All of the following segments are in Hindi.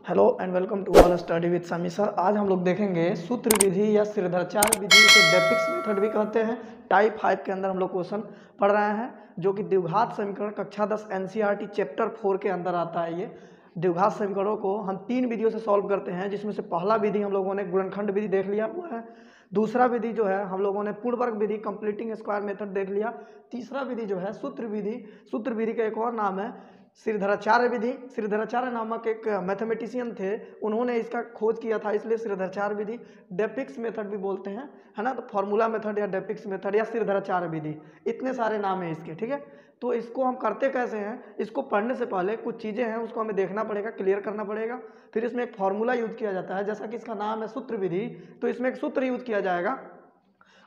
Hello and welcome to all study with Sami sir. आज हम लोग देखेंगे सूत्र विधि या सिरधराचार्य विधि, इसे डेपिक्स मेथड भी कहते हैं। टाइप 5 के अंदर हम लोग क्वेश्चन पढ़ रहे हैं जो कि द्विघात समीकरण कक्षा 10 एनसीईआरटी चैप्टर 4 के अंदर आता है। ये द्विघात समीकरणों को हम 3 विधियों से सॉल्व करते हैं, जिसमें से पहला विधि हम लोगों ने गुणनखंड विधि देख लिया हुआ है। दूसरा विधि जो है हम लोगों ने पूर्णवर्ग विधि कंप्लीटिंग स्क्वायर मेथड देख लिया। तीसरा विधि जो है सूत्र विधि। सूत्र विधि का एक और नाम है सिरधराचार्य विधि। सिरधराचार्य नामक एक मैथमेटिशियन थे, उन्होंने इसका खोज किया था, इसलिए सिरधराचार्य विधि। डेपिक्स मेथड भी बोलते हैं, है ना। तो फॉर्मूला मेथड या डेपिक्स मेथड या सिरधराचार्य विधि, इतने सारे नाम हैं इसके, ठीक है। तो इसको हम करते कैसे हैं, इसको पढ़ने से पहले कुछ चीज़ें हैं उसको हमें देखना पड़ेगा, क्लियर करना पड़ेगा। फिर इसमें एक फॉर्मूला यूज किया जाता है, जैसा कि इसका नाम है सूत्र विधि, तो इसमें एक सूत्र यूज किया जाएगा।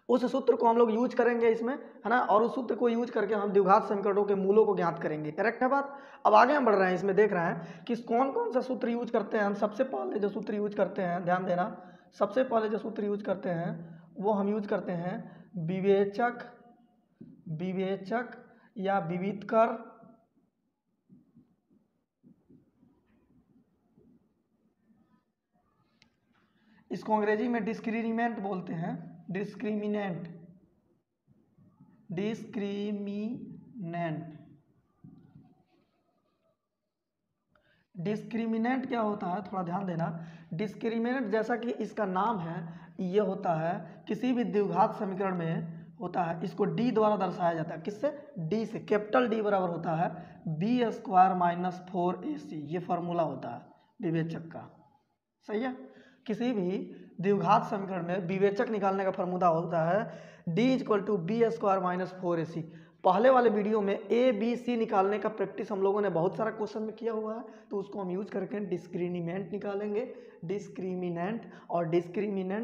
उस सूत्र को हम लोग यूज करेंगे इसमें, है ना, और उस सूत्र को यूज करके हम द्विघात समीकरणों के मूलों को ज्ञात करेंगे। करेक्ट है बात। अब आगे हम बढ़ रहे हैं, इसमें देख रहे हैं कि कौन कौन सा सूत्र यूज करते हैं हम। सबसे पहले जो सूत्र यूज करते हैं, ध्यान देना, सबसे पहले जो सूत्र यूज करते हैं वो हम यूज करते हैं विवेचक या विविधकर इसको अंग्रेजी में डिस्क्रिमिनेंट बोलते हैं। डिस्क्रिमिनेंट डिस्क्रिमिनेंट क्या होता है, थोड़ा ध्यान देना। डिस्क्रिमिनेंट जैसा कि इसका नाम है, ये होता है किसी भी द्विघात समीकरण में होता है, इसको डी द्वारा दर्शाया जाता है। किससे? डी से। कैपिटल डी बराबर होता है बी स्क्वायर माइनस 4ac, ये फॉर्मूला होता है विवेचक का। सही है। किसी भी द्विघात समीकरण में विवेचक निकालने का फॉर्मूला होता है D equal to b square minus 4ac। पहले वाले वीडियो में ए बी सी निकालने का प्रैक्टिस हम लोगों ने बहुत सारा क्वेश्चन में किया हुआ है, तो उसको हम यूज करके डिस्क्रिमिनेंट निकालेंगे। डिस्क्रिमिनेंट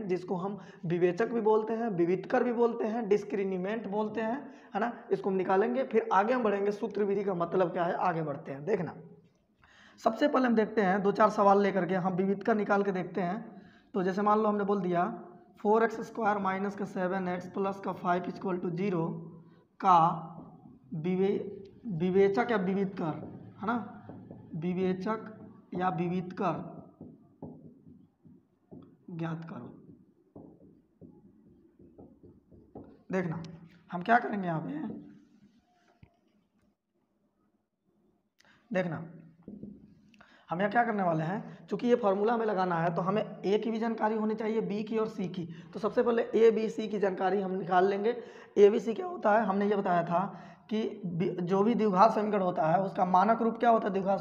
जिसको हम विवेचक भी बोलते हैं, विविधकर भी बोलते हैं, डिस्क्रिमिनेंट बोलते हैं, है ना। इसको हम निकालेंगे, फिर आगे हम बढ़ेंगे। सूत्र विधि का मतलब क्या है, आगे बढ़ते हैं। देखना, सबसे पहले हम देखते हैं 2-4 सवाल लेकर के हम विविधकर निकाल के देखते हैं। तो जैसे मान लो हमने बोल दिया 4x स्क्वायर माइनस का 7x प्लस का 5 इक्वल टू 0 का विवेचक या विविधकर, है ना, विवेचक या विविधकर ज्ञात करो। देखना हम क्या करेंगे यहाँ पे, देखना हम यहाँ क्या करने वाले हैं, चूंकि ये फार्मूला हमें लगाना है तो हमें ए की भी जानकारी होनी चाहिए, बी की और सी की। तो सबसे पहले ए बी सी की जानकारी हम निकाल लेंगे। ए बी सी क्या होता है, हमने ये बताया था कि जो भी द्विघात समीकरण होता है उसका मानक रूप क्या होता है। द्विघात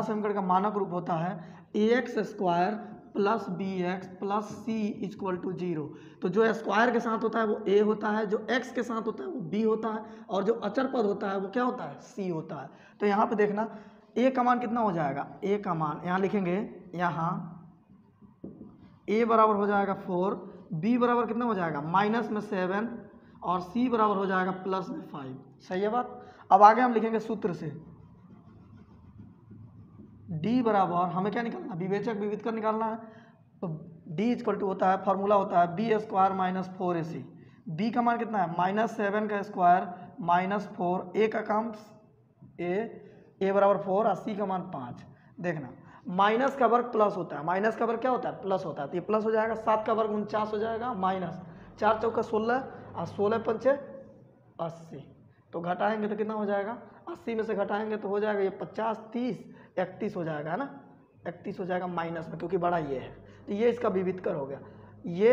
समीकरण का मानक रूप होता है ax square plus b x plus c equal to 0। तो जो स्क्वायर के साथ होता है वो a होता है, जो x के साथ होता है वो b होता है, और जो अचर पद होता है वो क्या होता है, c होता है। तो यहाँ पे देखना a का मान कितना हो जाएगा, a का मान यहाँ लिखेंगे, यहाँ a बराबर हो जाएगा 4, b बराबर कितना हो जाएगा माइनस में 7, और c बराबर हो जाएगा प्लस में 5। सही है बात। अब आगे हम लिखेंगे सूत्र से d बराबर, हमें क्या निकालना, विवेचक विविधकर निकालना है। तो d इक्वल टू होता है, फॉर्मूला होता है B square minus 4ac। b का मान कितना है, -7 का स्क्वायर माइनस 4, a का काम a बराबर 4 और c का मान 5। देखना माइनस का वर्ग प्लस होता है, माइनस का वर्ग क्या होता है, प्लस होता है। तो ये प्लस हो जाएगा, 7 का वर्ग 49 हो जाएगा, माइनस 4 चौका 16 और 16 पंचे 80। तो घटाएंगे तो कितना हो जाएगा, 80 में से घटाएंगे तो हो जाएगा ये 50, 30, 31 हो जाएगा, है ना, 31 हो जाएगा माइनस में, क्योंकि बड़ा ये है। तो ये इसका विविधकर हो गया। ये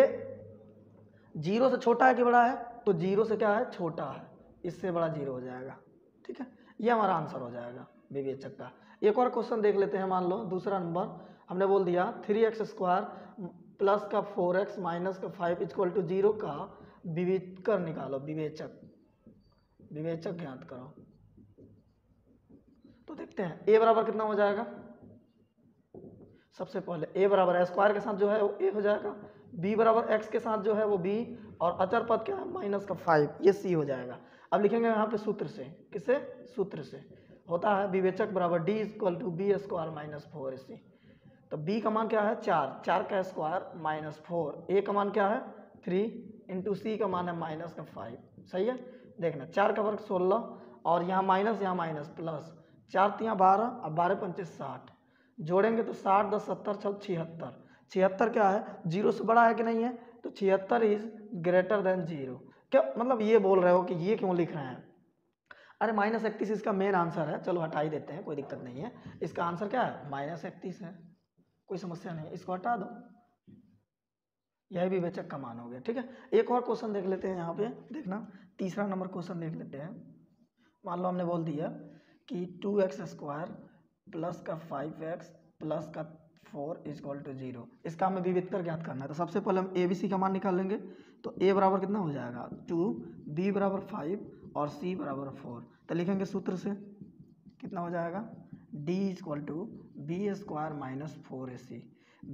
0 से छोटा है कि बड़ा है, तो 0 से क्या है, छोटा है, इससे बड़ा 0 हो जाएगा। ठीक है, ये हमारा आंसर हो जाएगा विवेचक का। एक और क्वेश्चन देख लेते हैं। मान लो दूसरा नंबर हमने बोल दिया 3x स्क्वायर प्लस का 4x माइनस का 5 इक्वल टू 0 का विविधकर निकालो, विवेचक ज्ञात करो। तो देखते हैं a बराबर कितना हो जाएगा। सबसे पहले a बराबर स्क्वायर के साथ जो है वो a हो जाएगा, b बराबर x के साथ जो है वो b, और अचर पद क्या है माइनस का 5, ये c हो जाएगा। अब लिखेंगे यहाँ पे सूत्र से, किससे, सूत्र से होता है विवेचक बराबर d equal to b square minus 4ac। तो b का मान क्या है 4 का स्क्वायर माइनस 4, a का मान क्या है 3 इंटू c का मान है माइनस का 5। सही है। देखना 4 का वर्ग 16 और यहाँ माइनस प्लस, 4 तियाँ 12 और 12 पंचे 60, जोड़ेंगे तो 60 10 70 चल 76। 76 क्या है, जीरो से बड़ा है कि नहीं है, तो 76 इज ग्रेटर देन जीरो। क्या मतलब ये बोल रहे हो कि ये क्यों लिख रहे हैं? अरे -31 इसका मेन आंसर है, चलो हटा ही देते हैं, कोई दिक्कत नहीं है। इसका आंसर क्या है, -31 है, कोई समस्या नहीं है, इसको हटा दो, यह भी विवेचक का मान हो गया। ठीक है, एक और क्वेश्चन देख लेते हैं यहाँ पे, देखना तीसरा नंबर क्वेश्चन देख लेते हैं। मान लो हमने बोल दिया कि 2x² प्लस का 5x प्लस का 4 इक्वल टू 0। इसका हमें विविधकर ज्ञात करना है। तो सबसे पहले हम ABC का मान निकाल लेंगे। तो A बराबर कितना हो जाएगा 2, B बराबर 5 और C बराबर 4। तो लिखेंगे सूत्र से, कितना हो जाएगा D equal to B² minus 4AC।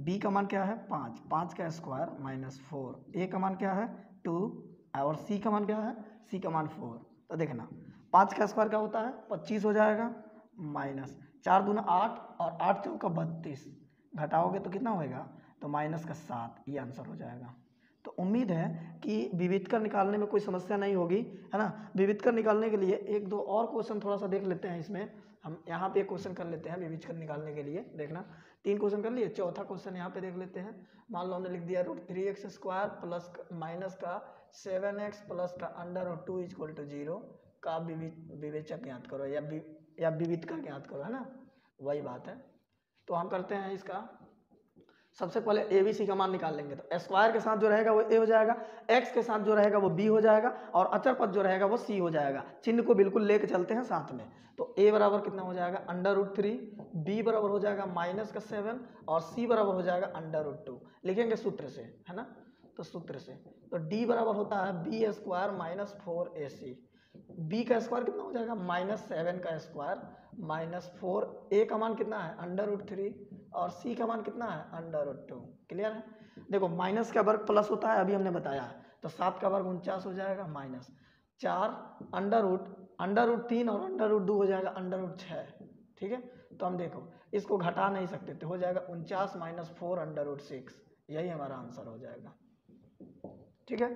B का मान क्या है 5, 5 का स्क्वायर माइनस 4, A का मान क्या है 2 और C का मान क्या है, C का मान 4। तो देखना 5 का स्क्वायर क्या होता है 25 हो जाएगा, माइनस 4 दूना 8 और 8 चौका 32, घटाओगे तो कितना होएगा, तो माइनस का 7, ये आंसर हो जाएगा। तो उम्मीद है कि विविधकर निकालने में कोई समस्या नहीं होगी, है ना। विविधकर निकालने के लिए एक दो और क्वेश्चन थोड़ा सा देख लेते हैं। इसमें हम यहाँ पे एक क्वेश्चन कर लेते हैं विविधकर निकालने के लिए। देखना 3 क्वेश्चन कर लिए, चौथा क्वेश्चन यहाँ पे देख लेते हैं। मान लो हमने लिख दिया √3x² प्लस माइनस का 7x प्लस का √2 इक्वल टू 0 का विवेचक ज्ञात करो या विविधकर ज्ञात करो, है ना, वही बात है। तो हम करते हैं इसका, सबसे पहले ABC का मान निकाल लेंगे। तो स्क्वायर के साथ जो रहेगा वो A हो जाएगा, x के साथ जो रहेगा वो B हो जाएगा और अचर पद जो रहेगा वो C हो जाएगा। चिन्ह को बिल्कुल लेके चलते हैं साथ में। तो A बराबर कितना हो जाएगा √3, B बराबर हो जाएगा माइनस का 7 और C बराबर हो जाएगा √2। लिखेंगे सूत्र से, है ना, तो सूत्र से तो D बराबर होता है B² माइनस 4AC। B का स्क्वायर कितना हो जाएगा -7 का स्क्वायर माइनस 4, A का मान कितना है √3 और C का मान कितना है √2। क्लियर है। देखो माइनस का वर्ग प्लस होता है, अभी हमने बताया है। तो 7 का वर्ग 49 हो जाएगा, माइनस 4 √3 और √2 हो जाएगा √6। ठीक है, तो हम देखो इसको घटा नहीं सकते, तो हो जाएगा 49 माइनस 4 √6, यही हमारा आंसर हो जाएगा। ठीक है,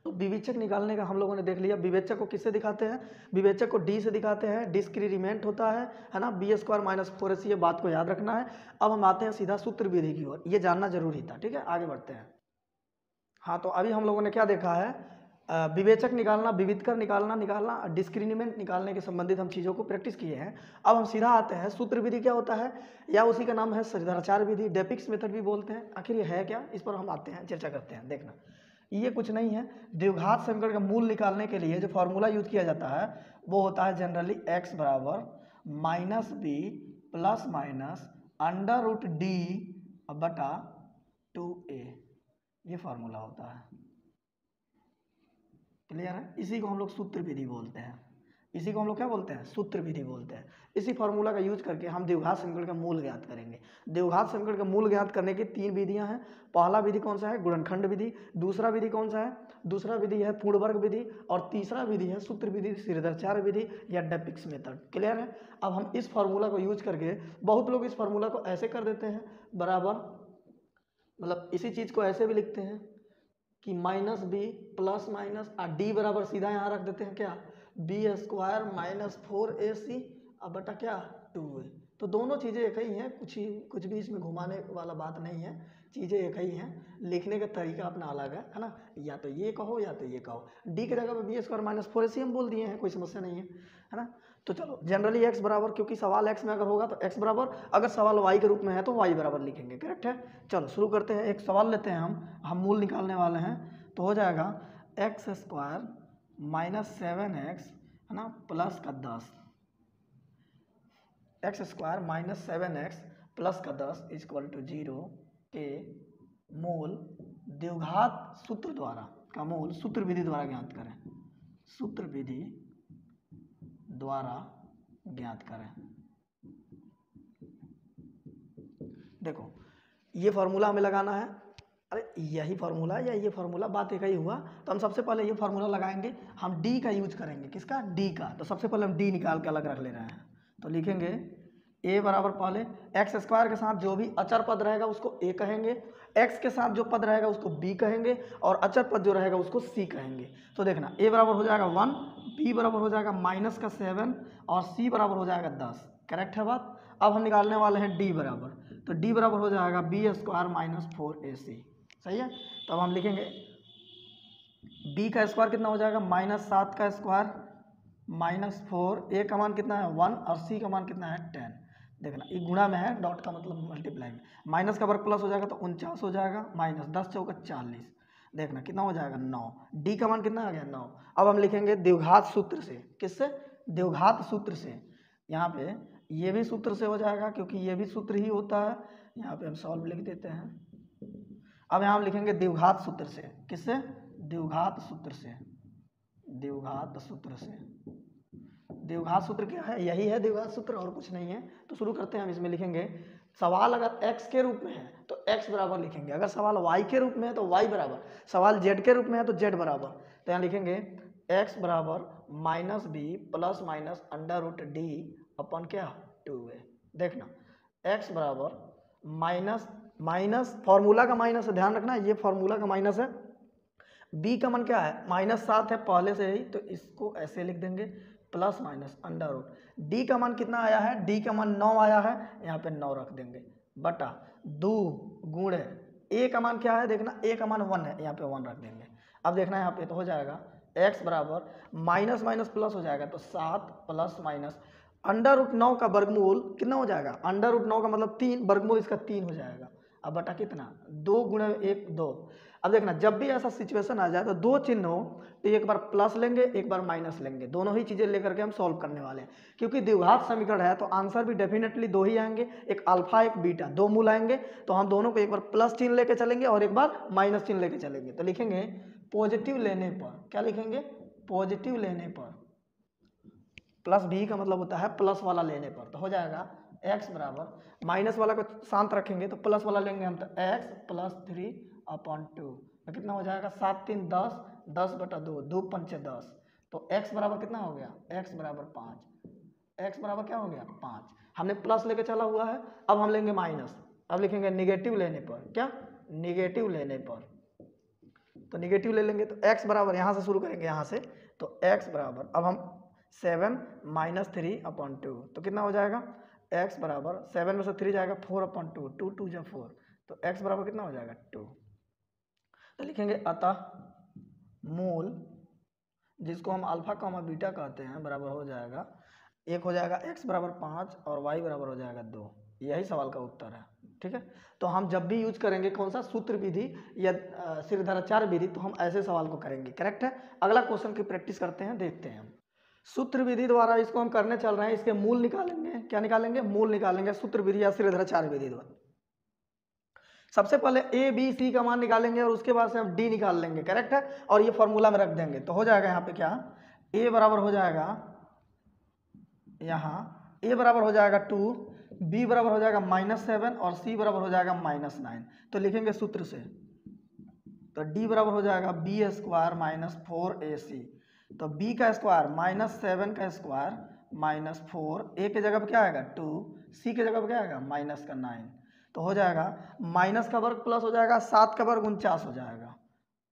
तो विवेचक निकालने का हम लोगों ने देख लिया। विवेचक को किससे दिखाते हैं, विवेचक को D से दिखाते हैं, डिस्क्रिमिनेंट होता है ना, B² माइनस 4AC, ये बात को याद रखना है। अब हम आते हैं सीधा सूत्र विधि की ओर, ये जानना जरूरी था। ठीक है, आगे बढ़ते हैं। हाँ, तो अभी हम लोगों ने क्या देखा है, विवेचक निकालना, विविधकर निकालना, डिस्क्रिमिनेंट निकालने के संबंधित हम चीज़ों को प्रैक्टिस किए हैं। अब हम सीधा आते हैं सूत्र विधि क्या होता है, या उसी का नाम है श्रीधराचार्य विधि, डेपिक्स मेथड भी बोलते हैं। आखिर ये है क्या, इस पर हम आते हैं, चर्चा करते हैं। देखना ये कुछ नहीं है, द्विघात समीकरण का मूल निकालने के लिए जो फॉर्मूला यूज किया जाता है वो होता है जनरली x बराबर -b प्लस माइनस √d बटा 2a, ये फॉर्मूला होता है। क्लियर है, इसी को हम लोग सूत्र विधि बोलते हैं। इसी को हम लोग क्या बोलते हैं, सूत्र विधि बोलते हैं। इसी फॉर्मूला का यूज करके हम द्विघात समीकरण का मूल ज्ञात करेंगे। द्विघात समीकरण का मूल ज्ञात करने की 3 विधियां हैं। पहला विधि कौन सा है, गुणनखंड विधि। दूसरा विधि कौन सा है, दूसरा विधि है पूर्ण वर्ग विधि। और तीसरा विधि है सूत्र विधि, श्रीधराचार्य विधि या डेपिक्स मेथड। क्लियर है। अब हम इस फॉर्मूला को यूज करके, बहुत लोग इस फॉर्मूला को ऐसे कर देते हैं बराबर, मतलब इसी चीज को ऐसे भी लिखते हैं कि -b प्लस माइनस D बराबर सीधा यहाँ रख देते हैं क्या, B² माइनस 4AC अब बटा क्या 2a। तो दोनों चीज़ें एक ही हैं, कुछ भी इसमें घुमाने वाला बात नहीं है, चीज़ें एक ही हैं, लिखने का तरीका अपना अलग है ना। या तो ये कहो या तो ये कहो। D की जगह पर B² माइनस 4AC हम बोल दिए हैं, कोई समस्या नहीं है ना। तो चलो जनरली x बराबर, क्योंकि सवाल x में अगर होगा तो x बराबर, अगर सवाल y के रूप में है तो y बराबर लिखेंगे। करेक्ट है। चलो शुरू करते हैं, एक सवाल लेते हैं हम मूल निकालने वाले हैं। तो हो जाएगा x² माइनस 7x, है ना, प्लस का 10, x² माइनस 7x प्लस का 10 इक्वल टू 0 के मूल द्विघात सूत्र द्वारा का मूल सूत्र विधि द्वारा ज्ञात करें। सूत्र विधि द्वारा ज्ञात करें। देखो ये फॉर्मूला हमें लगाना है, अरे यही फार्मूला या ये फार्मूला, बात एक ही हुआ। तो हम सबसे पहले ये फार्मूला लगाएंगे, हम D का यूज करेंगे। किसका, D का। तो सबसे पहले हम D निकाल के अलग रख ले रहे हैं। तो लिखेंगे A बराबर, पहले x² के साथ जो भी अचर पद रहेगा उसको A कहेंगे, x के साथ जो पद रहेगा उसको B कहेंगे और अचर पद जो रहेगा उसको C कहेंगे। तो देखना A बराबर हो जाएगा 1, B बराबर हो जाएगा -7 और C बराबर हो जाएगा 10। करेक्ट है बात। अब हम निकालने वाले हैं डी बराबर, तो डी बराबर हो जाएगा बी स्क्वायर माइनस 4ac। सही है, तो अब हम लिखेंगे बी का स्क्वायर कितना हो जाएगा, -7 का स्क्वायर -4, ए का मान कितना है 1 और सी का मान कितना है 10। देखना ये गुणा में है, डॉट का मतलब मल्टीप्लाई में, माइनस का वर्ग प्लस हो जाएगा तो 49 हो जाएगा, माइनस 10 चौका 40। देखना कितना हो जाएगा 9, डी का मान कितना आ गया 9। अब हम लिखेंगे द्विघात सूत्र से, किससे, द्विघात सूत्र से। यहाँ पे ये भी सूत्र से हो जाएगा क्योंकि ये भी सूत्र ही होता है, यहाँ पे हम सॉल्व लिख देते हैं। अब यहाँ हम लिखेंगे द्विघात सूत्र से, किससे, द्विघात सूत्र से, द्विघात सूत्र से। द्विघात सूत्र क्या है, यही है द्विघात सूत्र और कुछ नहीं है। तो शुरू करते हैं हम, इसमें लिखेंगे सवाल अगर x के रूप में है तो x बराबर लिखेंगे, अगर सवाल y के रूप में है तो y बराबर, सवाल z के रूप में है तो z बराबर। तो यहाँ लिखेंगे x बराबर -b प्लस माइनस √d अपन क्या 2a। देखना x बराबर माइनस फार्मूला का माइनस है, ध्यान रखना ये फार्मूला का माइनस है। b का मान क्या है -7 है पहले से ही, तो इसको ऐसे लिख देंगे प्लस माइनस √ डी का मान कितना आया है, डी का मान 9 आया है, यहाँ पे 9 रख देंगे बटा 2 गुणे ए का मान क्या है, देखना ए का मान 1 है, यहाँ पे 1 रख देंगे। अब देखना यहाँ पे तो हो जाएगा x बराबर माइनस माइनस प्लस हो जाएगा, तो 7 प्लस माइनस √9 का वर्गमूल कितना हो जाएगा, √9 का मतलब 3, वर्गमूल इसका 3 हो जाएगा। अब बटा कितना 2 गुणे 1 2। अब देखना जब भी ऐसा सिचुएशन आ जाए तो दो चिन्ह हो तो एक बार प्लस लेंगे एक बार माइनस लेंगे, दोनों ही चीज़ें लेकर के हम सॉल्व करने वाले हैं। क्योंकि द्विघात समीकरण है तो आंसर भी डेफिनेटली दो ही आएंगे, एक अल्फा एक बीटा, दो मूल आएंगे। तो हम दोनों को एक बार प्लस चिन्ह लेके चलेंगे और एक बार माइनस चिन्ह लेके चलेंगे। तो लिखेंगे पॉजिटिव लेने पर, क्या लिखेंगे, पॉजिटिव लेने पर, प्लस भी का मतलब होता है प्लस वाला लेने पर। तो हो जाएगा x बराबर माइनस वाला को शांत रखेंगे तो प्लस वाला लेंगे हम, तो x प्लस 3/2 तो कितना हो जाएगा 7 3 10, 10 बटा 2, 2 5 10। तो x बराबर कितना हो गया, x बराबर 5, x बराबर क्या हो गया 5। हमने प्लस लेके चला हुआ है, अब हम लेंगे माइनस। अब लिखेंगे निगेटिव लेने पर, क्या, निगेटिव लेने पर, तो निगेटिव ले लेंगे तो x बराबर, यहाँ से शुरू करेंगे यहाँ से, तो x बराबर अब हम 7 - 3/2 तो कितना हो जाएगा x बराबर 7 में से 3 जाएगा 4/2, 2 2 जा 4, तो x बराबर कितना हो जाएगा 2। तो लिखेंगे अतः मूल, जिसको हम अल्फा कॉमा बीटा कहते हैं, बराबर हो जाएगा, एक हो जाएगा x बराबर 5 और y बराबर हो जाएगा 2। यही सवाल का उत्तर है। ठीक है, तो हम जब भी यूज करेंगे कौन सा सूत्र विधि या सिरधराचार्य विधि, तो हम ऐसे सवाल को करेंगे। करेक्ट है। अगला क्वेश्चन की प्रैक्टिस करते हैं, देखते हैं हम। सूत्र विधि द्वारा इसको हम करने चल रहे हैं, इसके मूल निकालेंगे। क्या निकालेंगे, मूल निकालेंगे सूत्र विधि या सिरधराचार्य विधि द्वारा। सबसे पहले a b c का मान निकालेंगे और उसके बाद से हम d निकाल लेंगे। करेक्ट है, और ये फॉर्मूला में रख देंगे। तो हो जाएगा यहाँ पे क्या, a बराबर हो जाएगा, यहाँ a बराबर हो जाएगा 2, b बराबर हो जाएगा -7 और c बराबर हो जाएगा -9। तो लिखेंगे सूत्र से, तो d बराबर हो जाएगा b स्क्वायर -4ac। तो b का स्क्वायर -7 का स्क्वायर -4, a के जगह पर क्या आएगा 2, c के जगह पर क्या आएगा -9। तो हो जाएगा माइनस का वर्ग प्लस हो जाएगा, 7 का वर्ग 49 हो जाएगा,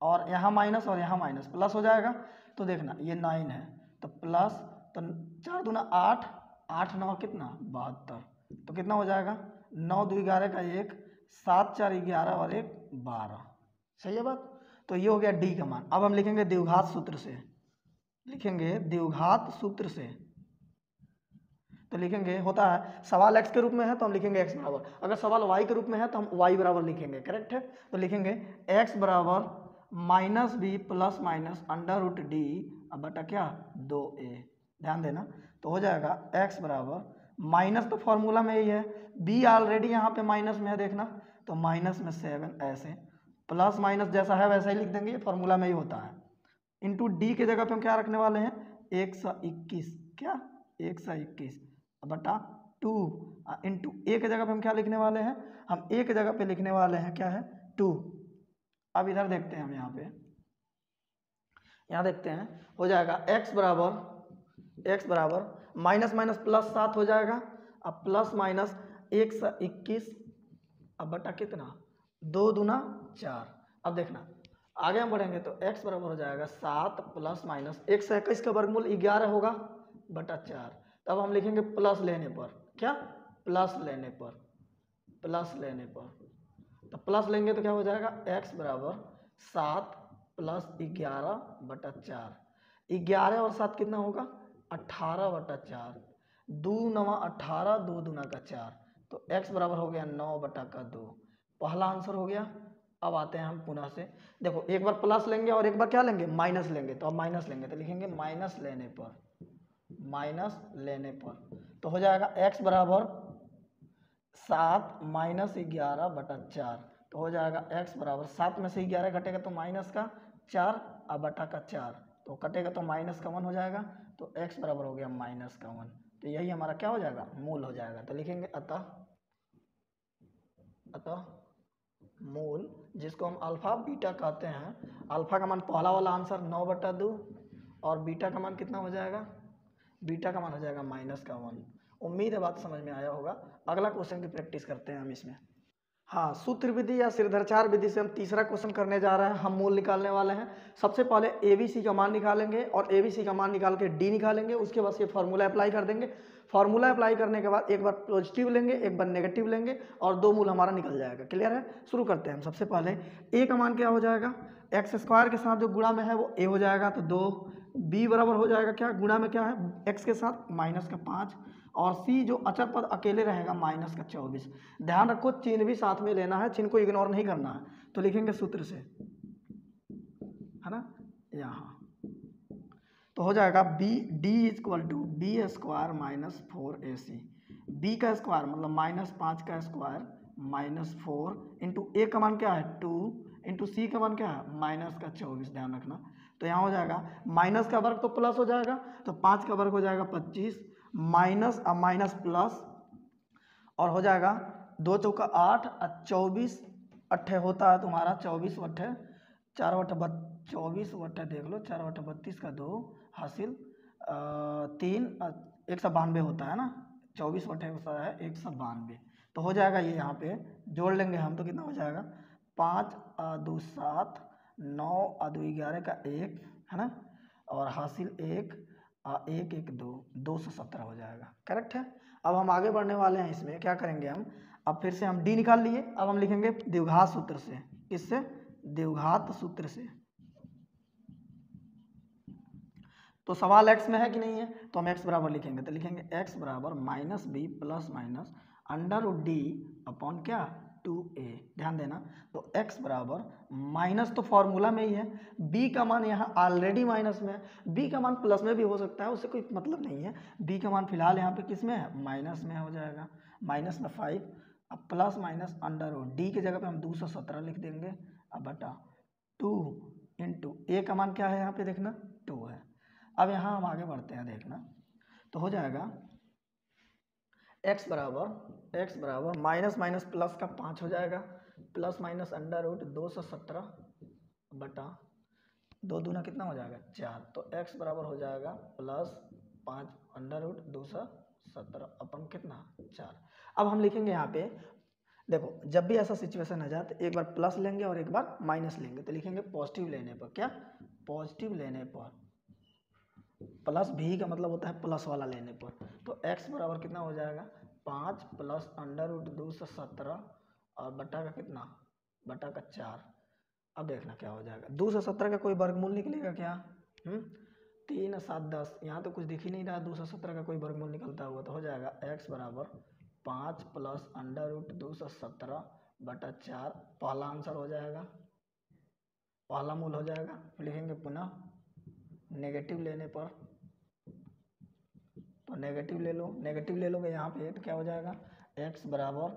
और यहाँ माइनस और यहाँ माइनस प्लस हो जाएगा। तो देखना ये 9 है तो प्लस, तो 4 दूना 8, 8 9 कितना 72, तो कितना हो जाएगा 9 2 11 का 1, 7 4 11 और 1 12। सही है बात। तो ये हो गया डी का मान। अब हम लिखेंगे द्विघात सूत्र से, लिखेंगे द्विघात सूत्र से। तो लिखेंगे, होता है सवाल x के रूप में है तो हम लिखेंगे x बराबर, अगर सवाल y के रूप में है तो हम y बराबर लिखेंगे। करेक्ट है। तो लिखेंगे x बराबर -b प्लस माइनस √d अब बटा क्या 2a। ध्यान देना, तो हो जाएगा x बराबर माइनस, तो फॉर्मूला में यही है, b ऑलरेडी यहाँ पे माइनस में है, देखना तो माइनस में 7 ऐसे, प्लस माइनस जैसा है वैसा ही लिख देंगे, फॉर्मूला में ही होता है। इंटू डी के जगह पे हम क्या रखने वाले हैं 121, क्या 121 बटा 2, इंटू ए के जगह पे हम क्या लिखने वाले हैं, हम ए के जगह पे लिखने वाले हैं क्या है 2। अब इधर देखते हैं हम, यहाँ देखते हैं, हो जाएगा x बराबर माइनस माइनस प्लस 7 हो जाएगा, अब प्लस माइनस 121 अब बटा कितना 2 दूना 4। अब देखना आगे हम बढ़ेंगे तो x बराबर हो जाएगा 7 प्लस माइनस 121 का वर्गमूल 11 होगा बटा 4। तब हम लिखेंगे प्लस लेने पर, क्या प्लस लेने पर, तो प्लस लेंगे तो क्या हो जाएगा, x बराबर 7 प्लस 11/4। 11 और 7 कितना होगा, 18/4। 2 9 18, 2 दूना का 4, तो x बराबर हो गया 9/2। पहला आंसर हो गया। अब आते हैं हम पुनः से, देखो एक बार प्लस लेंगे और एक बार क्या लेंगे, माइनस लेंगे। तो अब माइनस लेंगे तो लिखेंगे माइनस लेने पर तो हो जाएगा x बराबर 7 माइनस 11/4। तो हो जाएगा x बराबर 7 में से 11 घटेगा तो माइनस का 4 और बटा का 4, तो कटेगा तो माइनस का 1 हो जाएगा, तो x बराबर हो गया माइनस का 1। तो यही हमारा क्या हो जाएगा, मूल हो जाएगा। तो लिखेंगे अतः मूल, जिसको हम अल्फा बीटा कहते हैं। अल्फा का मान पहला वाला आंसर 9/2 और बीटा का मान कितना हो जाएगा, बीटा का मान हो जाएगा माइनस का 1। उम्मीद है बात समझ में आया होगा। अगला क्वेश्चन की प्रैक्टिस करते हैं हम इसमें। हाँ, सूत्र विधि या सिरधर्चार विधि से हम तीसरा क्वेश्चन करने जा रहे हैं। हम मूल निकालने वाले हैं। सबसे पहले ABC का मान निकालेंगे और ABC का मान निकाल के D निकालेंगे। उसके बाद ये फार्मूला अप्लाई कर देंगे। फार्मूला अप्लाई करने के बाद एक बार पॉजिटिव लेंगे, एक बार नेगेटिव लेंगे और 2 मूल हमारा निकल जाएगा। क्लियर है, शुरू करते हैं हम। सबसे पहले A का मान क्या हो जाएगा, एक्स स्क्वायर के साथ जो गुणा में है वो A हो जाएगा, तो 2। B बराबर हो जाएगा क्या, गुणा में क्या है, x के साथ माइनस का 5, और C जो अचर पद अकेले रहेगा माइनस का 24। ध्यान रखो चिन्ह भी साथ में लेना है, चिन्ह को इग्नोर नहीं करना है। तो लिखेंगे सूत्र से, है ना, यहाँ तो हो जाएगा D equal to B square minus 4AC। B का स्क्वायर मतलब -5 का स्क्वायर माइनस 4 इंटू A का मान क्या है 2 इंटू C का मान क्या है माइनस का 24। ध्यान रखना, तो यहाँ हो जाएगा माइनस का वर्ग तो प्लस हो जाएगा, तो 5 का वर्ग हो जाएगा 25, माइनस अब माइनस प्लस, और हो जाएगा 2 चौका 8 और 24 अट्ठे होता है तुम्हारा 24 वट्ठे 4 वट्ठे 24 वट्ठे देख लो 4 वट्ठे 32 का 2 हासिल 3 192 होता है ना, 24 वट्ठे होता है 192। तो हो जाएगा ये यहाँ पे जोड़ लेंगे हम तो कितना हो जाएगा 5 2 7 9 2 11 का 1 है ना, और हासिल 1 1 1 2 217 हो जाएगा। करेक्ट है। अब हम आगे बढ़ने वाले हैं। इसमें क्या करेंगे हम, अब फिर से हम डी निकाल लिए, अब हम लिखेंगे द्विघात सूत्र से। किससे, द्विघात सूत्र से। तो सवाल x में है कि नहीं है, तो हम x बराबर लिखेंगे, तो लिखेंगे x बराबर minus b plus minus under d upon क्या 2a। ध्यान देना, तो x बराबर माइनस तो फॉर्मूला में ही है, b का मान यहाँ ऑलरेडी माइनस में है, b का मान प्लस में भी हो सकता है, उससे कोई मतलब नहीं है। b का मान फिलहाल यहाँ पे किस में है, माइनस में हो जाएगा, माइनस में 5, अब प्लस माइनस अंडर डी की जगह पे हम 217 लिख देंगे, अब बटा 2 इंटू ए का मान क्या है यहाँ पे देखना 2 है। अब यहाँ हम आगे बढ़ते हैं देखना, तो हो जाएगा x बराबर माइनस माइनस प्लस का 5 हो जाएगा, प्लस माइनस अंडर रूट 217 बटा 2 दूना कितना हो जाएगा 4, तो x बराबर हो जाएगा प्लस 5 अंडर रूट 217 अपन कितना 4। अब हम लिखेंगे यहाँ पे, देखो जब भी ऐसा सिचुएशन आ जाए तो एक बार प्लस लेंगे और एक बार माइनस लेंगे, तो लिखेंगे पॉजिटिव लेने पर, क्या पॉजिटिव लेने पर, प्लस भी का मतलब होता है प्लस वाला लेने पर, तो x बराबर कितना हो जाएगा 5 प्लस अंडर रूट 217 और बटा का कितना, बटा का 4। अब देखना क्या हो जाएगा, 217 का कोई वर्गमूल निकलेगा क्या, 3 7 10, यहाँ तो कुछ दिख ही नहीं रहा 217 का कोई वर्गमूल निकलता हुआ, तो हो जाएगा x बराबर 5 प्लस अंडर रूट 217 बटा 4, पहला आंसर हो जाएगा, पहला मूल हो जाएगा। फिर लिखेंगे पुनः नेगेटिव लेने पर, तो नेगेटिव ले लो, नेगेटिव ले लोगे यहाँ पे तो क्या हो जाएगा x बराबर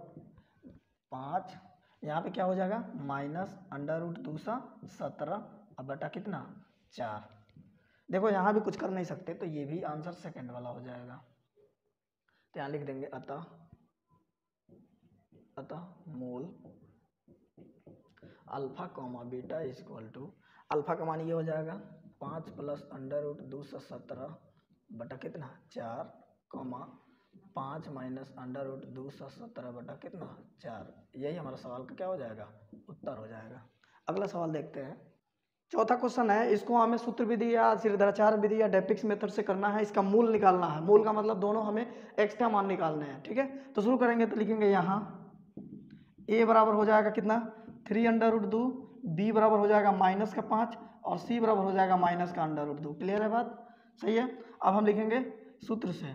5, यहाँ पे क्या हो जाएगा माइनस अंडर रूट 217 अब बटा कितना 4। देखो यहाँ भी कुछ कर नहीं सकते, तो ये भी आंसर सेकंड वाला हो जाएगा, तो यहाँ लिख देंगे अतः मूल alpha comma beta equal to, alpha का मान ये हो जाएगा 5 प्लस अंडर रूट 217 बटा कितना 4 कॉमा 5 माइनस अंडर रूट 217 बटा कितना 4। यही हमारा सवाल का क्या हो जाएगा उत्तर हो जाएगा। अगला सवाल देखते हैं। चौथा क्वेश्चन है, इसको हमें सूत्र विधि या श्रीधराचार्य विधि या डेपिक्स मेथड से करना है। इसका मूल निकालना है। मूल का मतलब दोनों हमें एक्स का मान निकालने हैं। ठीक है, तो शुरू करेंगे तो लिखेंगे यहाँ ए बराबर हो जाएगा कितना 3√2, बी बराबर हो जाएगा -5 और सी बराबर हो जाएगा -√2। क्लियर है बात? सही है। अब हम लिखेंगे सूत्र से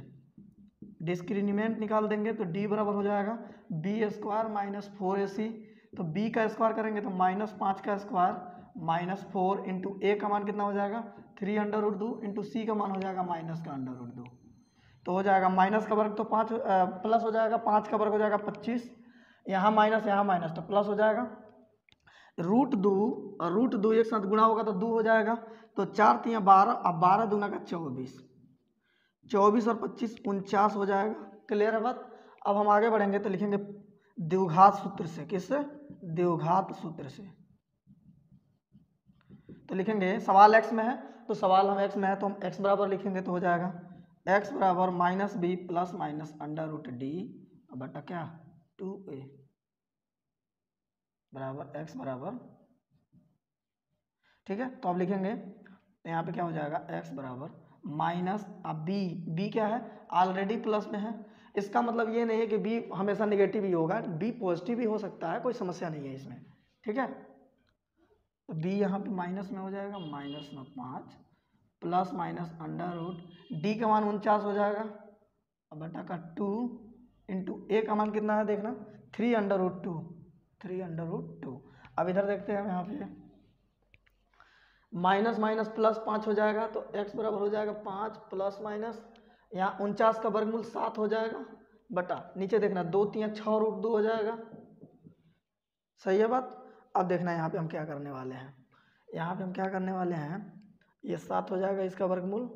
डिस्क्रिमिनेंट निकाल देंगे तो डी बराबर हो जाएगा बी स्क्वायर -4ac। तो बी का स्क्वायर करेंगे तो -5 का स्क्वायर -4 इंटू ए का मान कितना हो जाएगा 3√2 इंटू सी का मान हो जाएगा -√2। तो हो जाएगा माइनस का वर्ग तो 5 प्लस हो जाएगा, 5 का वर्ग हो जाएगा 25, यहाँ माइनस तो प्लस हो जाएगा। √2 एक साथ गुणा होगा तो 2 हो जाएगा। तो 4 3 12, अब 12 दूना का 24, 24 और 25 49 हो जाएगा। क्लियर है बात? अब हम आगे बढ़ेंगे तो लिखेंगे द्विघात सूत्र से। किससे? द्विघात सूत्र से। तो लिखेंगे सवाल x में है तो सवाल हम x में है तो हम x बराबर लिखेंगे तो हो जाएगा x बराबर -b प्लस √d बटा क्या 2a बराबर x बराबर। ठीक है, तो अब लिखेंगे तो यहाँ पे क्या हो जाएगा x बराबर माइनस, अब b क्या है ऑलरेडी प्लस में है। इसका मतलब ये नहीं है कि b हमेशा नेगेटिव ही होगा, b पॉजिटिव भी हो सकता है, कोई समस्या नहीं है इसमें। ठीक है, तो b यहाँ पे माइनस में हो जाएगा -5 प्लस √d का मान 49 हो जाएगा बटा का 2 इंटू a का मान कितना है देखना 3√2। अब इधर देखते हैं यहाँ पे माइनस प्लस 5 हो जाएगा तो x बराबर हो जाएगा 5 प्लस माइनस यहाँ 49 का वर्गमूल 7 हो जाएगा बटा नीचे देखना 2 3 6√2 हो जाएगा। सही है बात? अब देखना यहाँ पे हम क्या करने वाले हैं। यहाँ पे हम क्या करने वाले हैं, ये 7 हो जाएगा इसका वर्गमूल।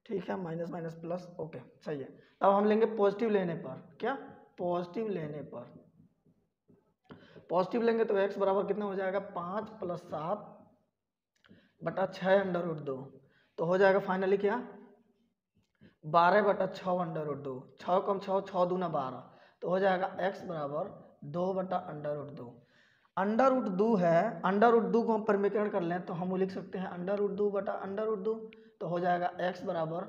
ठीक है, माइनस प्लस, ओके सही है। अब हम लेंगे पॉजिटिव लेने पर, क्या पॉजिटिव लेने पर पॉजिटिव लेंगे तो x बराबर कितना हो जाएगा 5 प्लस 7 बटा 6√2। तो हो जाएगा फाइनली क्या 12 बटा 6√2, 6 कम 6 6 दूना 12। तो हो जाएगा x बराबर 2 बटा √2। √2 है, √2 को हम परिमीकरण कर लें तो हम लिख सकते हैं √2 बटा √2। तो हो जाएगा x बराबर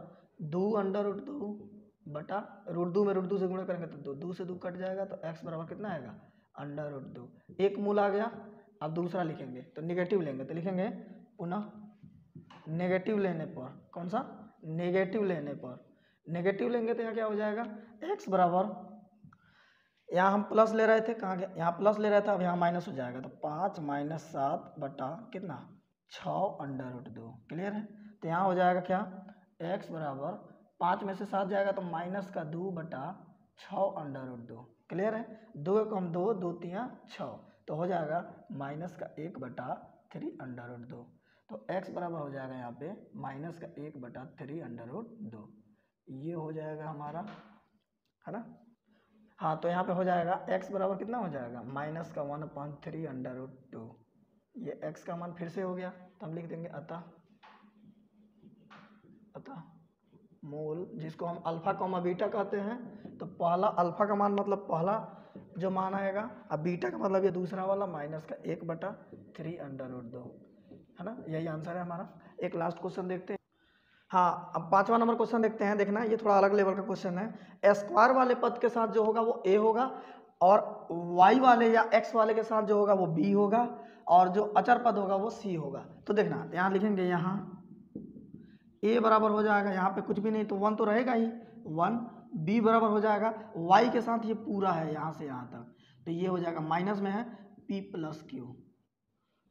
2 √2 बटा √2 में √2 से गुणा करेंगे तो 2 से 2 कट जाएगा तो x बराबर कितना आएगा √2। एक मूल आ गया। अब दूसरा लिखेंगे तो निगेटिव लेंगे तो लिखेंगे पुनः नेगेटिव लेने पर, कौन सा नेगेटिव लेने पर, नेगेटिव लेंगे तो यहाँ क्या हो जाएगा x बराबर, यहाँ हम प्लस ले रहे थे, कहाँ गया, यहाँ प्लस ले रहे थे, अब यहाँ माइनस हो जाएगा तो 5 - 7 बटा कितना 6√2। क्लियर है? तो यहाँ हो जाएगा क्या x बराबर 5 में से 7 जाएगा तो -2 बटा 6√2। क्लियर है? 2 कम 2 2 3 6 तो हो जाएगा -1 बटा 3√2। तो x बराबर हो जाएगा यहाँ पे -1 बटा 3√2। ये हो जाएगा हमारा, है ना? हाँ, तो यहाँ पे हो जाएगा x बराबर कितना हो जाएगा -1/3√2। ये x का मान फिर से हो गया तो हम लिख देंगे अतः मूल, जिसको हम अल्फा कॉमा बीटा कहते हैं। तो पहला अल्फा का मान मतलब पहला जो मान आएगा, अब बीटा का मतलब ये दूसरा वाला -1 बटा 3√2, है ना? यही आंसर है हमारा। एक लास्ट क्वेश्चन देखते हैं। हाँ, अब 5वां नंबर क्वेश्चन देखते हैं। देखना ये थोड़ा अलग लेवल का क्वेश्चन है। स्क्वायर वाले पद के साथ जो होगा वो a होगा और y वाले या x वाले के साथ जो होगा वो b होगा और जो अचर पद होगा वो c होगा। तो देखना यहाँ लिखेंगे, यहाँ a बराबर हो जाएगा, यहाँ पे कुछ भी नहीं तो 1 तो रहेगा ही 1। b बराबर हो जाएगा y के साथ ये पूरा है यहाँ से यहाँ तक, तो ये हो जाएगा माइनस में है p प्लस क्यू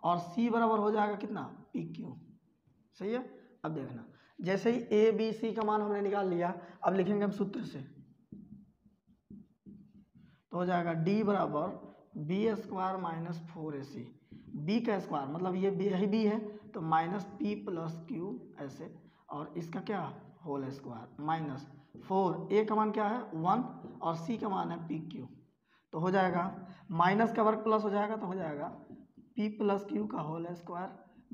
और c बराबर हो जाएगा कितना p क्यू। सही है? अब देखना जैसे ही a b c का मान हमने निकाल लिया, अब लिखेंगे हम सूत्र से तो हो जाएगा d बराबर b² - 4ac। b का स्क्वायर मतलब ये यही b है तो -p प्लस क्यू ऐसे, और इसका क्या होल स्क्वायर -4, a का मान क्या है 1 और c का मान है p क्यू। तो हो जाएगा माइनस का वर्ग प्लस हो जाएगा तो हो जाएगा p प्लस क्यू का होल स्क्वायर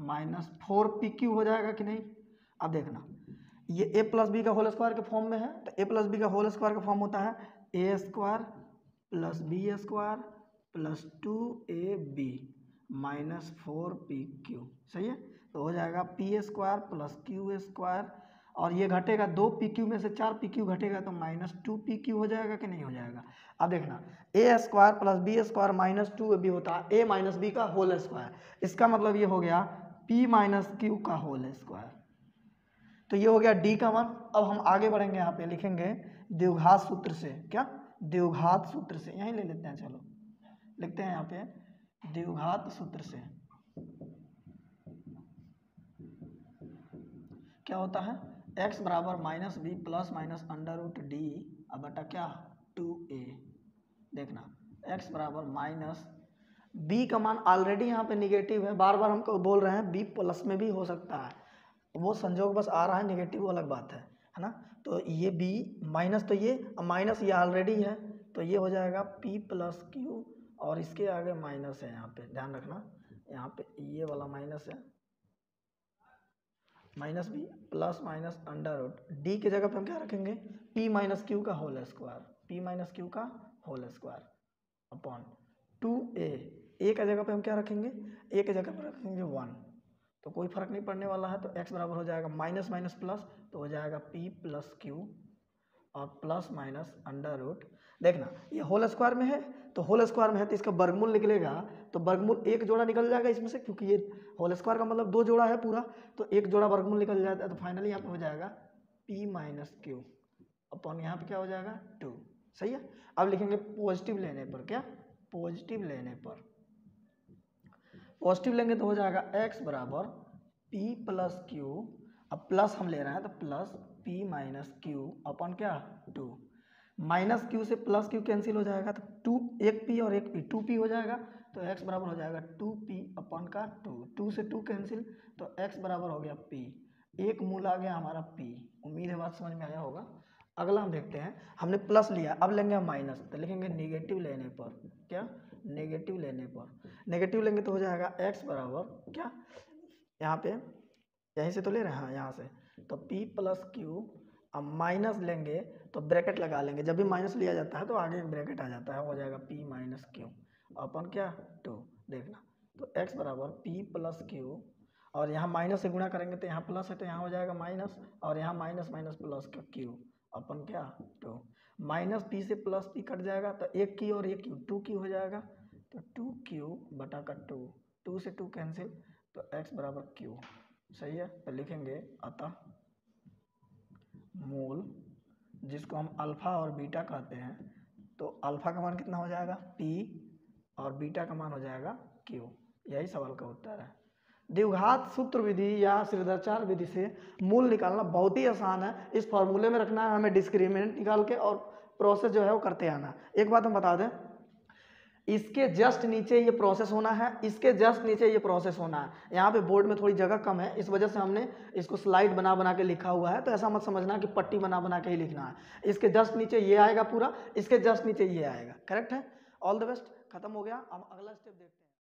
-4pq हो जाएगा कि नहीं। अब देखना ये a प्लस बी का होल स्क्वायर के फॉर्म में है तो a प्लस बी का होल स्क्वायर का फॉर्म होता है a² + b² + 2ab minus 4pq, सही है। तो हो जाएगा p square plus q square, और ये घटेगा 2pq में से 4pq घटेगा तो माइनस 2pq हो जाएगा कि नहीं हो जाएगा। अब देखना a square plus b square minus 2 भी होता है a माइनस बी का होल स्क्वायर, इसका मतलब ये हो गया p माइनस क्यू का होल स्क्वायर। तो ये हो गया d का मान। अब हम आगे बढ़ेंगे, यहाँ पे लिखेंगे द्विघात सूत्र से, क्या द्विघात सूत्र से, यहीं ले लेते हैं, चलो लिखते हैं यहाँ पे द्विघात सूत्र से क्या होता है, x बराबर minus b plus minus under root d अब बटा क्या 2a। देखना x बराबर माइनस b का मान ऑलरेडी यहाँ पे निगेटिव है, बार बार हमको बोल रहे हैं b प्लस में भी हो सकता है, वो संजोग बस आ रहा है, निगेटिव अलग बात है ना। तो ये b माइनस, तो ये माइनस ये ऑलरेडी है, तो ये हो जाएगा p प्लस क्यू, और इसके आगे माइनस है, यहाँ पे ध्यान रखना, यहाँ पे ये वाला माइनस है, minus b plus minus under root d की जगह पे हम क्या रखेंगे p माइनस क्यू का whole square, p minus q का whole square upon 2a। a का जगह पे हम क्या रखेंगे, a की जगह पे रखेंगे 1, तो कोई फर्क नहीं पड़ने वाला है। तो x बराबर हो जाएगा माइनस माइनस प्लस, तो हो जाएगा p प्लस क्यू और प्लस माइनस अंडर रूट। देखना ये होल स्क्वायर में है, तो होल स्क्वायर में है तो इसका वर्गमूल निकलेगा, तो वर्गमूल एक जोड़ा निकल जाएगा इसमें से, क्योंकि ये होल स्क्वायर का मतलब 2 जोड़ा है पूरा, तो एक जोड़ा वर्गमूल निकल जाता है। तो फाइनली यहाँ पे हो जाएगा p माइनस क्यू अपॉन यहाँ पे क्या हो जाएगा 2, सही है। अब लिखेंगे पॉजिटिव लेने पर, क्या पॉजिटिव लेने पर, पॉजिटिव लेंगे तो हो जाएगा x बराबर p प्लस क्यू, अब प्लस हम ले रहे हैं तो plus p minus Q upon क्या 2, माइनस क्यू से प्लस क्यू कैंसिल हो जाएगा तो 2 एक p और एक p 2p हो जाएगा, तो x बराबर हो जाएगा 2p अपॉन का 2, 2 से 2 कैंसिल, तो x बराबर हो गया p, एक मूल आ गया हमारा p। उम्मीद है बात समझ में आया होगा। अगला हम देखते हैं, हमने प्लस लिया, अब लेंगे हम माइनस, तो लिखेंगे नेगेटिव लेने पर, क्या नेगेटिव लेने पर, नेगेटिव लेंगे तो हो जाएगा x बराबर क्या, यहाँ पे यहीं से तो ले रहे हैं, हाँ यहाँ से, तो p प्लस क्यू, अब माइनस लेंगे तो ब्रैकेट लगा लेंगे, जब भी माइनस लिया जाता है तो आगे एक ब्रैकेट आ जाता है, हो जाएगा p माइनस क्यू अपन क्या 2। देखना तो x बराबर p प्लस क्यू, और यहाँ माइनस से गुणा करेंगे तो यहाँ प्लस है तो यहाँ हो जाएगा माइनस, और यहाँ माइनस माइनस प्लस का क्यू अपन क्या 2, माइनस p से प्लस p कट जाएगा तो एक की और एक क्यू 2 की हो जाएगा, तो 2q बटा का 2, 2 से 2 कैंसिल, तो x बराबर q, सही है। तो लिखेंगे अतः मूल, जिसको हम अल्फा और बीटा कहते हैं, तो अल्फा का मान कितना हो जाएगा p और बीटा का मान हो जाएगा q, यही सवाल का उत्तर है। द्विघात सूत्र विधि या श्रीधराचार्य विधि से मूल निकालना बहुत ही आसान है, इस फॉर्मूले में रखना है हमें डिस्क्रिमिनेंट निकाल के, और प्रोसेस जो है वो करते आना। एक बात हम बता दें, इसके जस्ट नीचे ये प्रोसेस होना है, इसके जस्ट नीचे ये प्रोसेस होना है। यहाँ पे बोर्ड में थोड़ी जगह कम है, इस वजह से हमने इसको स्लाइड बना बना के लिखा हुआ है, तो ऐसा मत समझना कि पट्टी बना बना के ही लिखना है। इसके जस्ट नीचे ये आएगा पूरा, इसके जस्ट नीचे ये आएगा, करेक्ट है। ऑल द बेस्ट, खत्म हो गया। अब अगला स्टेप देखते हैं।